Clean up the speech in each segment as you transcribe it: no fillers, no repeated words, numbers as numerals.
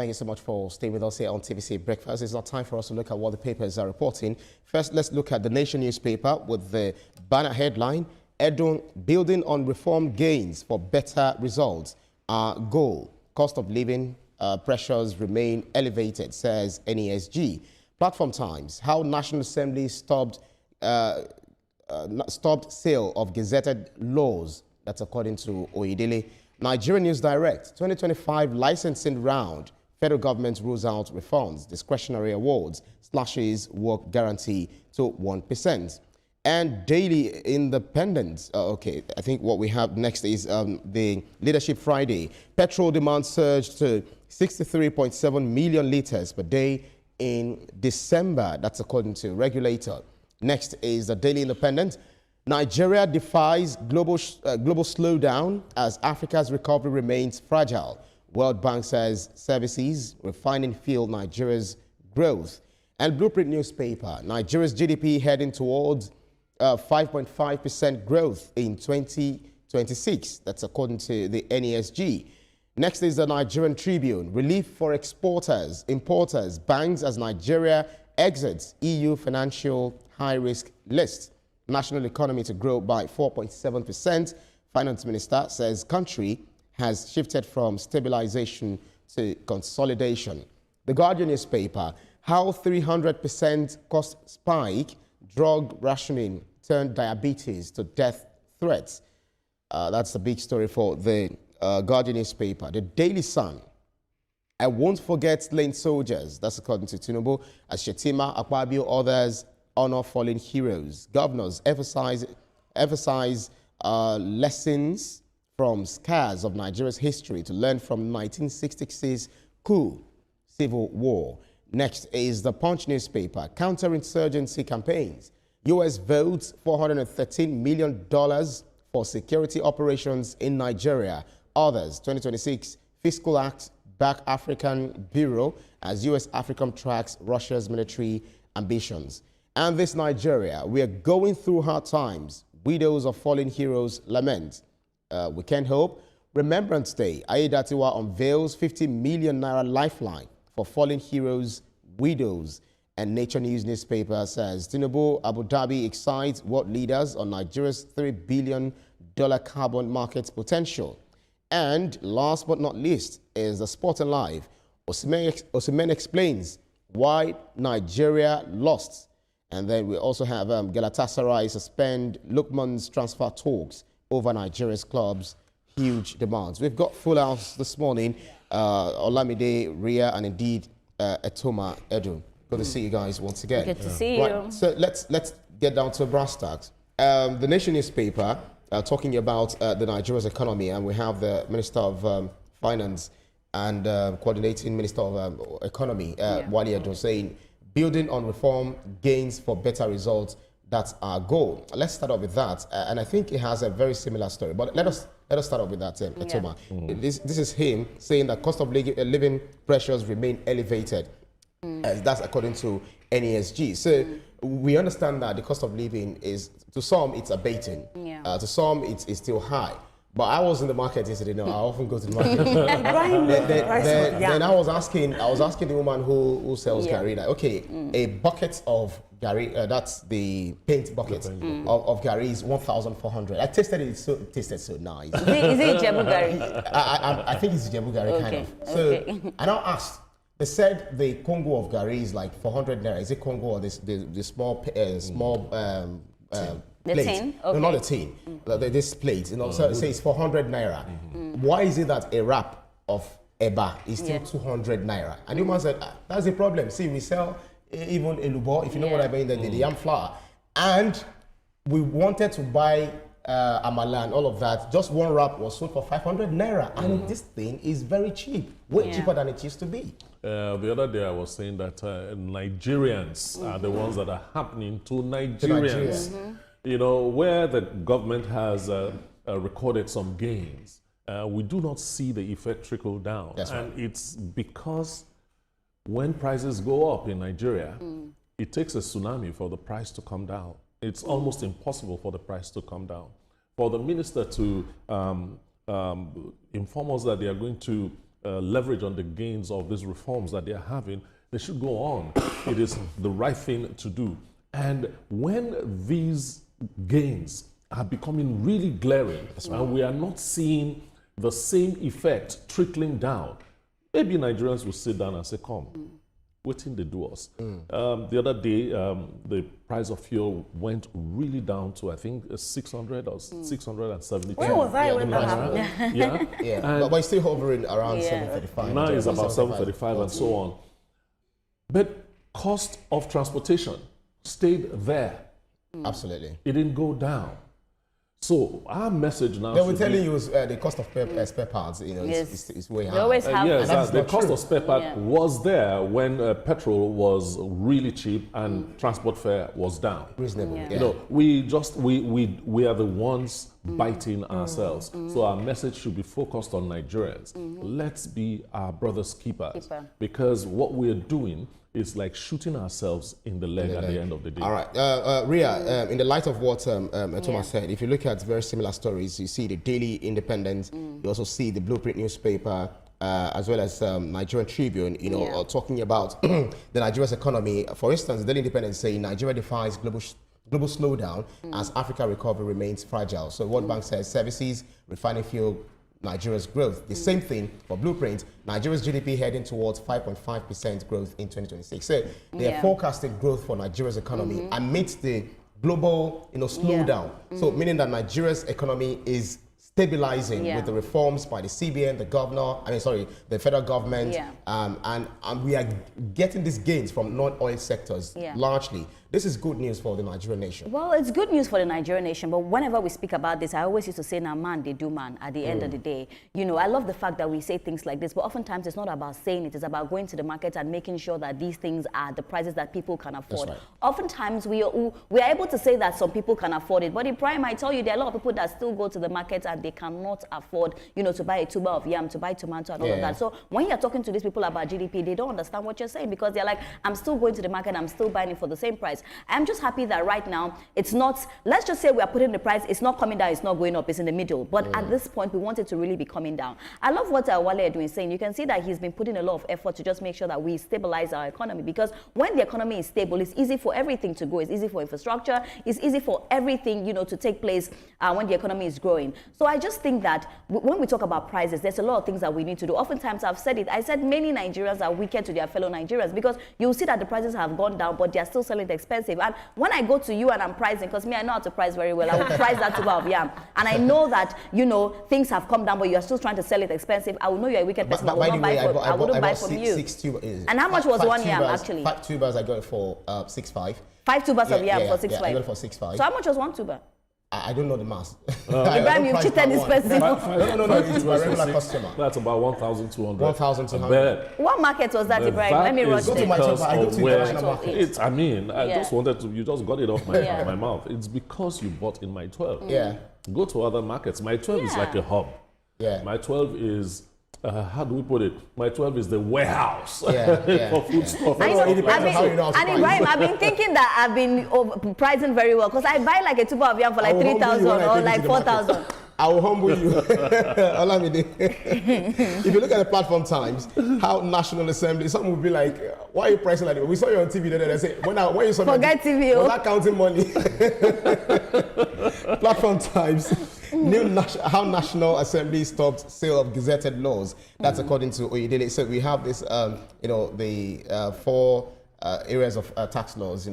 Thank you so much for staying with us here on TVC Breakfast. It's now time for us to look at what the papers are reporting. First, let's look at the Nation newspaper with the banner headline, Edun building on reform gains for better results. Our goal, cost of living pressures remain elevated, says NESG. Platform Times, how National Assembly stopped sale of gazetted laws. That's according to Oyedele. Nigerian News Direct, 2025 licensing round. Federal government rules out refunds, discretionary awards, slashes work guarantee to 1%. And Daily Independent. Okay, I think what we have next is the Leadership Friday. Petrol demand surged to 63.7 million litres per day in December. That's according to regulator. Next is the Daily Independent. Nigeria defies global slowdown as Africa's recovery remains fragile. World Bank says services refining fuel Nigeria's growth. And Blueprint newspaper, Nigeria's GDP heading towards 5.5% growth in 2026. That's according to the NESG. Next is the Nigerian Tribune, relief for exporters, importers, banks as Nigeria exits EU financial high-risk list. National economy to grow by 4.7%. Finance Minister says country has shifted from stabilization to consolidation. The Guardian newspaper, how 300% cost spike, drug rationing turned diabetes to death threats. That's the big story for the Guardian newspaper. The Daily Sun, I won't forget slain soldiers. That's according to Tinubu. As Shetima, Akpabio, others honor fallen heroes. Governors emphasize lessons from scars of Nigeria's history to learn from 1966 coup, civil war. Next is the Punch newspaper, counterinsurgency campaigns. U.S. votes $413 million for security operations in Nigeria. Others, 2026 Fiscal Act back African Bureau as U.S. AFRICOM tracks Russia's military ambitions. And this Nigeria, we are going through hard times. Widows of fallen heroes lament. We can't hope. Remembrance Day, Aiyedatiwa unveils 50 million naira lifeline for fallen heroes, widows. And Nature News newspaper says Tinubu Abu Dhabi excites world leaders on Nigeria's $3 billion carbon market potential. And last but not least is the Sport and Life. Osimhen explains why Nigeria lost. And then we also have Galatasaray suspend Lukman's transfer talks over Nigeria's clubs. Huge demands. We've got full house this morning. Olamide, Ria, and indeed Etoma Edun. Good to see you guys once again. Good to see you. So let's get down to brass tacks. The Nation newspaper talking about the Nigeria's economy, and we have the Minister of Finance and coordinating Minister of Economy, Wali Edun, saying building on reform gains for better results. That's our goal. Let's start off with that, and I think it has a very similar story. But let us start off with that, Etoma. This is him saying that cost of living pressures remain elevated. That's according to NESG. So we understand that the cost of living is, to some, it's abating. To some, it's still high. But I was in the market yesterday. I often go to the market. Then I was asking the woman who sells Gary, like, okay, a bucket of Gary, that's the paint bucket of Gary is 1,400. I tasted it; it tasted so nice. Is it Jebu Gary? I think it's Jebu Gary kind of. So I now asked. They said the Congo of Gary is like 400 naira. Is it Congo or the small the plate? tin? No, not the tin. This plate. You know, so say it's 400 naira. Why is it that a wrap of eba is still 200 naira? And the woman said, that's the problem. See, we sell even elubo, if you know what I mean, the yam flour. And we wanted to buy amala and all of that. Just one wrap was sold for 500 naira. And this thing is very cheap. Way cheaper than it used to be. The other day I was saying that Nigerians are the ones that are happening to Nigerians. You know, where the government has recorded some gains, we do not see the effect trickle down. That's right. And it's because when prices go up in Nigeria, it takes a tsunami for the price to come down. It's almost impossible for the price to come down. For the minister to inform us that they are going to leverage on the gains of these reforms that they are having, they should go on. It is the right thing to do. And when these gains are becoming really glaring, and we are not seeing the same effect trickling down, maybe Nigerians will sit down and say, come, waiting they do us. The other day, the price of fuel went really down to, I think, 600 or 670. Where was I when that happened? Yeah. Yeah, but it's still hovering around 735. Now it's about 735 and so on. But cost of transportation stayed there. Absolutely. It didn't go down. So our message now. They were telling you the cost of spare parts, you know, is way high. They always have. Yes, the cost true. of spare part was there when petrol was really cheap and transport fare was down. Reasonable. Yeah. You know, we are the ones biting ourselves. So our message should be focused on Nigerians. Let's be our brother's keepers, because what we are doing is like shooting ourselves in the leg at the end of the day. All right, Ria, in the light of what Thomas said, if you look at very similar stories, you see the Daily Independent, you also see the Blueprint newspaper, as well as Nigerian Tribune, you know, talking about the Nigeria's economy. For instance, the Daily Independent saying Nigeria defies global slowdown as Africa recovery remains fragile. So World Bank says services, refining fuel, Nigeria's growth. The same thing for Blueprint. Nigeria's GDP heading towards 5.5% growth in 2026. So they are forecasting growth for Nigeria's economy amidst the global, slowdown. So meaning that Nigeria's economy is stabilizing with the reforms by the CBN, the federal government, and we are getting these gains from non-oil sectors largely. This is good news for the Nigerian nation. Well, it's good news for the Nigerian nation, but whenever we speak about this, I always used to say, now man, they do man at the end of the day. You know, I love the fact that we say things like this, but oftentimes it's not about saying it, it's about going to the market and making sure that these things are the prices that people can afford. That's right. Oftentimes we are able to say that some people can afford it, but in prime, I tell you, there are a lot of people that still go to the market and they cannot afford, to buy a tuber of yam, to buy tomato and all of that. So when you're talking to these people about GDP, they don't understand what you're saying, because they're like, I'm still going to the market, I'm still buying it for the same price. I'm just happy that right now, it's not, let's just say we are putting the price, it's not coming down, it's not going up, it's in the middle. But at this point, we want it to really be coming down. I love what Wale Edwin is saying. You can see that he's been putting a lot of effort to just make sure that we stabilize our economy, because when the economy is stable, it's easy for everything to go. It's easy for infrastructure. It's easy for everything, to take place when the economy is growing. So I just think that when we talk about prices, there's a lot of things that we need to do. Oftentimes, I've said it. I said many Nigerians are wicked to their fellow Nigerians, because you'll see that the prices have gone down, but they're still selling it expensive. And when I go to you and I'm pricing, because me, I know how to price very well, I will price that tuber of yam. And I know that, things have come down, but you're still trying to sell it expensive. I will know you're a wicked person. I wouldn't buy from you. 6 tubers. And how much was one yam, actually? 5 tubers, I got it for 6.5. 5 tubers of yam for 6.5? I got it for 6.5. So how much was one tuber? I don't know the mass. Ibrahim, you've cheated this person. No, it's my regular customer. That's about 1,200. 1,200. What market was that, Ibrahim? Let me rush Go to my shop. I go to international market. I just wanted to, you just got it off my mouth. It's because you bought in my 12. Yeah. Go to other markets. My 12 is like a hub. Yeah. My 12 is, how do we put it? My 12 is the warehouse for food stuff. And Ibrahim, I've been thinking that I've been pricing very well, because I buy like a tuber of yam for like 3,000 or like 4,000. I will humble you. If you look at the platform times, how National Assembly, someone will be like, why are you pricing like that? We saw you on TV the other day. I say, when you saw forget TV. Was that counting money? Platform times, how National Assembly stopped sale of gazetted laws. That's according to Oyedele. So we have this, the 4 areas of tax laws, the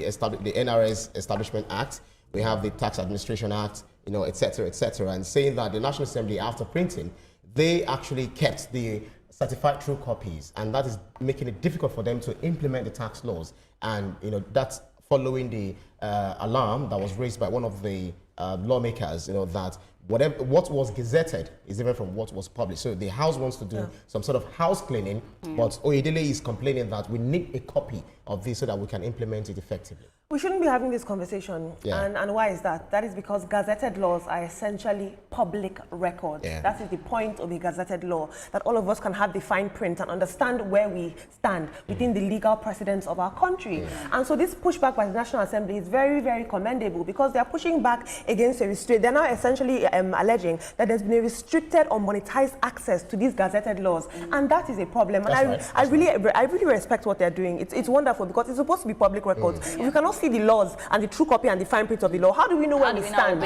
NRS Establishment Act, we have the Tax Administration Act, et cetera, and saying that the National Assembly, after printing, they actually kept the certified true copies, and that is making it difficult for them to implement the tax laws. And that's following the alarm that was raised by one of the lawmakers, that what was gazetted is different from what was published. So the House wants to do some sort of house cleaning, but Oyedele is complaining that we need a copy of this so that we can implement it effectively. We shouldn't be having this conversation. And why is that? That is because gazetted laws are essentially public records. That is the point of a gazetted law, that all of us can have the fine print and understand where we stand within the legal precedents of our country. And so this pushback by the National Assembly is very, very commendable, because they are pushing back against a restraint. They're now essentially alleging that there's been a restricted or monetized access to these gazetted laws. And that is a problem. And I really respect what they're doing. It's wonderful, because it's supposed to be public records. If you cannot see the laws and the true copy and the fine print of the law, how do we know where we stand?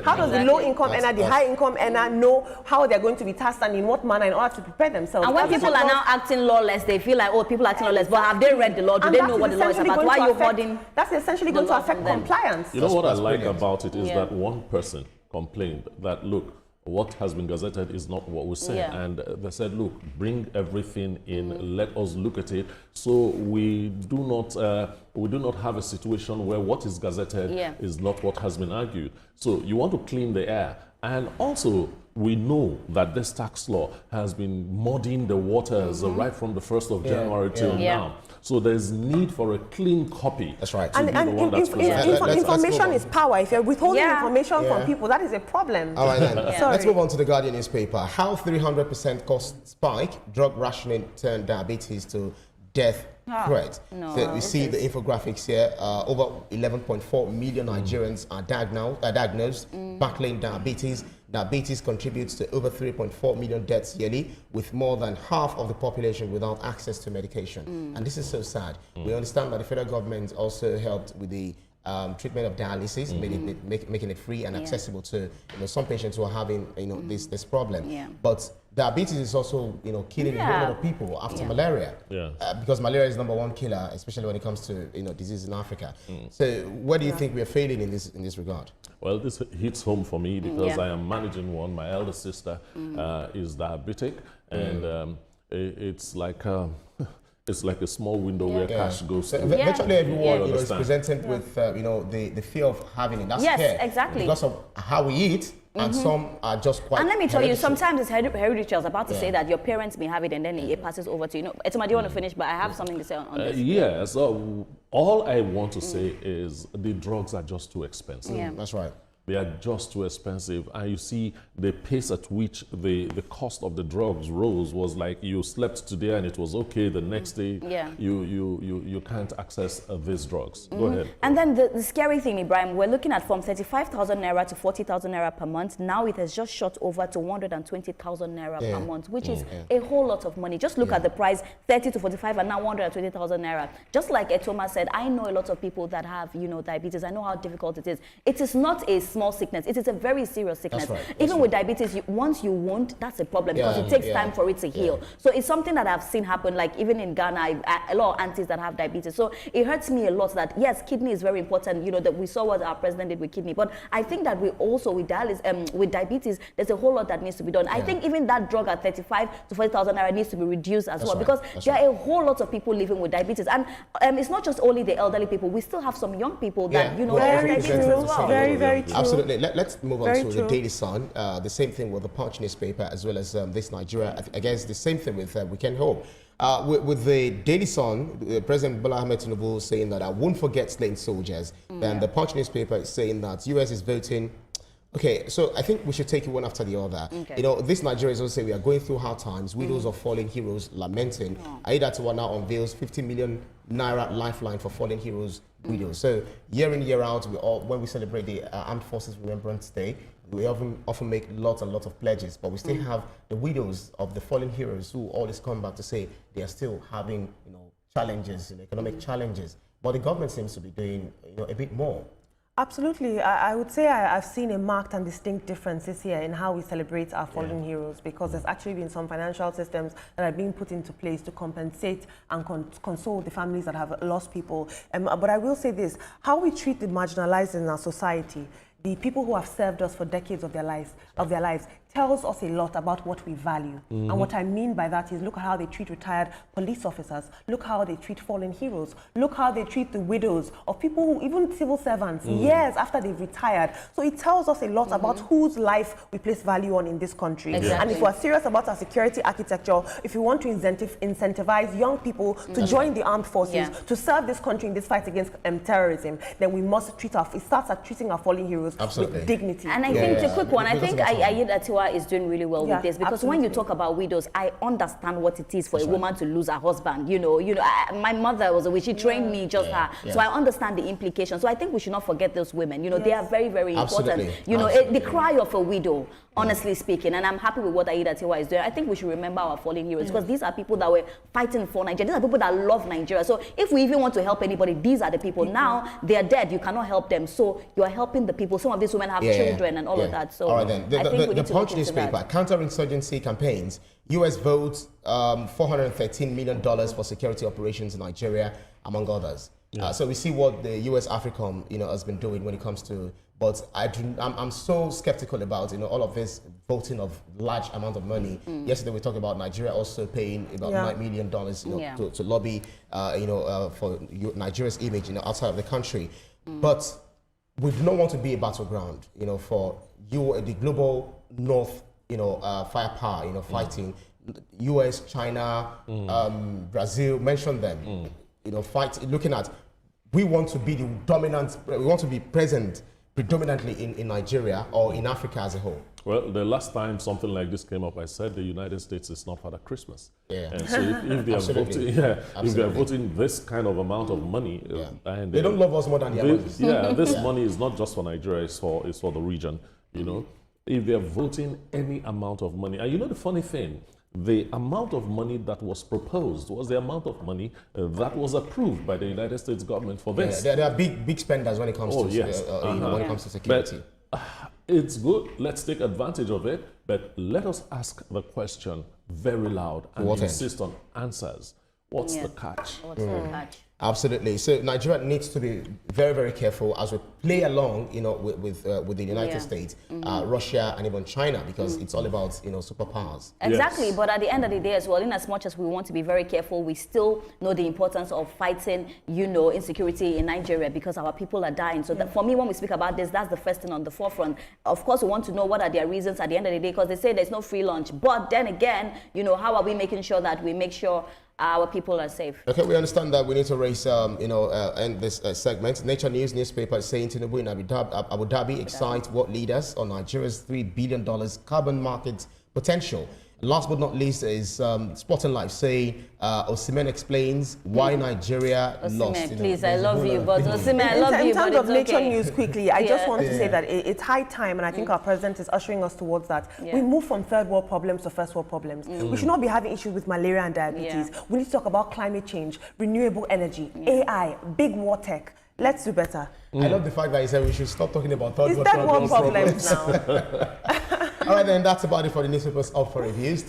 How does the low-income earner, the high-income earner know how they're going to be tasked and in what manner in order to prepare themselves? And when people are now acting lawless, they feel like, oh, people are acting lawless. But have they read the law? Do they know what the law is about? Why are you holding? That's essentially going to affect compliance. You know what I like about it is that one person complained that, look, what has been gazetted is not what we said. And they said, look, bring everything in, let us look at it, so we do not have a situation where what is gazetted is not what has been argued. So you want to clean the air. And also, we know that this tax law has been muddying the waters right from the 1st of January till now. So there's need for a clean copy. That's right. And information is power. If you're withholding information from people, that is a problem. All right, then. Let's move on to the Guardian newspaper. How 300% cost spike, drug rationing turned diabetes to death threat. So we see the infographics here. Over 11.4 million Nigerians are diagnosed battling diabetes. Diabetes contributes to over 3.4 million deaths yearly, with more than half of the population without access to medication. And this is so sad. We understand that the federal government also helped with the treatment of dialysis, making it free and accessible to some patients who are having this problem. But diabetes is also killing a whole lot of people after malaria, because malaria is #1 killer, especially when it comes to disease in Africa. So where do you think we are failing in this regard? Well, this hits home for me because I am managing one. My elder sister is diabetic, and it's like a small window where cash goes to. Virtually everyone is presented with the fear of having it. That's scare, exactly. Because of how we eat. And some are just quite. And let me tell you, sometimes it's hereditary. I was about to say that your parents may have it, and then it passes over to you. Etoma, do you want to finish? But I have something to say on this. So all I want to say is the drugs are just too expensive. That's right. They are just too expensive. And you see the pace at which the cost of the drugs rose was like you slept today and it was okay. The next day, you can't access these drugs. Go ahead. And then the scary thing, Ibrahim, we're looking at from 35,000 naira to 40,000 naira per month. Now it has just shot over to 120,000 naira per month, which is a whole lot of money. Just look at the price, 30 to 45 and now 120,000 naira. Just like Etoma said, I know a lot of people that have, diabetes. I know how difficult it is. It is not a small sickness. It is a very serious sickness. Even with diabetes, once you won't, that's a problem because it takes time for it to heal. So it's something that I've seen happen, like even in Ghana, a lot of aunties that have diabetes. So it hurts me a lot that, yes, kidney is very important, that we saw what our president did with kidney. But I think that we also, with diabetes, there's a whole lot that needs to be done. I think even that drug at 35 to 40,000 naira needs to be reduced as well, because there are a whole lot of people living with diabetes. And it's not just only the elderly people. We still have some young people that, have diabetes as well. Very, very true. Absolutely. Let's move on to the Daily Sun. The same thing with the Punch newspaper, as well as this Nigeria. I guess the same thing with Weekend Hope. With the Daily Sun, President Bola Ahmed Tinubu saying that I won't forget slain soldiers. And the Punch newspaper is saying that US is voting. Okay, so I think we should take it one after the other. This Nigerians also say we are going through hard times. Widows of fallen heroes lamenting. Aida now unveils 50 million naira lifeline for fallen heroes widows. So year in, year out, when we celebrate the Armed Forces Remembrance Day, we often make lots and lots of pledges, but we still have the widows of the fallen heroes who always come back to say they are still having challenges, economic challenges. But the government seems to be doing a bit more. Absolutely. I would say I've seen a marked and distinct difference this year in how we celebrate our fallen heroes, because there's actually been some financial systems that are being put into place to compensate and console the families that have lost people. But I will say this, how we treat the marginalized in our society, the people who have served us for decades of their lives tells us a lot about what we value. And what I mean by that is look at how they treat retired police officers, look how they treat fallen heroes, look how they treat the widows of people who, even civil servants, years after they've retired. So it tells us a lot about whose life we place value on in this country. Exactly. And if we're serious about our security architecture, if we want to incentivize young people to join the armed forces, to serve this country in this fight against terrorism, then we must it starts at treating our fallen heroes with dignity. And I think, a quick one, I think Aida Tiwa is doing really well with this, because when you talk about widows, I understand what it is for a woman to lose her husband. My mother was a witch. She trained me, just her. So I understand the implications. So I think we should not forget those women. They are very, very important. The cry of a widow, honestly speaking, and I'm happy with what Aida Tiwa is doing. I think we should remember our fallen heroes, because these are people that were fighting for Nigeria. These are people that love Nigeria. So if we even want to help anybody, these are the people. Now they are dead. You cannot help them. So you are helping the people. Some of these women have children and all of that. So all right, then. The Punch newspaper, counterinsurgency campaigns, U.S. votes $413 million for security operations in Nigeria, among others. So we see what the U.S. AFRICOM, has been doing when it comes to, but I'm so skeptical about, all of this voting of large amount of money. Yesterday we talked about Nigeria also paying about $9 million, to lobby, for Nigeria's image, outside of the country. But we do not want to be a battleground, for the global North, firepower, fighting. U.S., China, Brazil, mention them. Looking at, we want to be the dominant, we want to be present predominantly in Nigeria or in Africa as a whole. Well, the last time something like this came up, I said the United States is not Father Christmas. And so if they are voting, if they are voting this kind of amount of money, and they don't love us more than their money. This money is not just for Nigeria; it's for the region. If they are voting any amount of money, and the funny thing, the amount of money that was proposed was the amount of money that was approved by the United States government for this. They are big spenders when it comes to when it comes to security. But, it's good. Let's take advantage of it. But let us ask the question very loud and insist on answers. What's the catch? What's the catch? Absolutely. So Nigeria needs to be very, very careful as we play along, with the United States, Russia, and even China, because it's all about, superpowers. Exactly. But at the end of the day as well, in as much as we want to be very careful, we still know the importance of fighting, insecurity in Nigeria, because our people are dying. So that, for me, when we speak about this, that's the first thing on the forefront. Of course, we want to know what are their reasons at the end of the day, because they say there's no free lunch. But then again, how are we making sure that we make sure our people are safe? Okay, we understand that we need to raise, end this segment. Nature News newspaper is saying Tinubu in Abu Dhabi excites world leaders on Nigeria's $3 billion carbon market potential. Last but not least is Sport and Life saying Osimhen explains why Nigeria lost. Please, I love you, but Osimhen, I love you. In terms of Nature News, quickly, I just want to say that it's high time, and I think our president is ushering us towards that. We move from third world problems to first world problems. We should not be having issues with malaria and diabetes. We need to talk about climate change, renewable energy, AI, big war tech. Let's do better. I love the fact that he said we should stop talking about third world problems now. All right, then, that's about it for the newspapers up for reviews.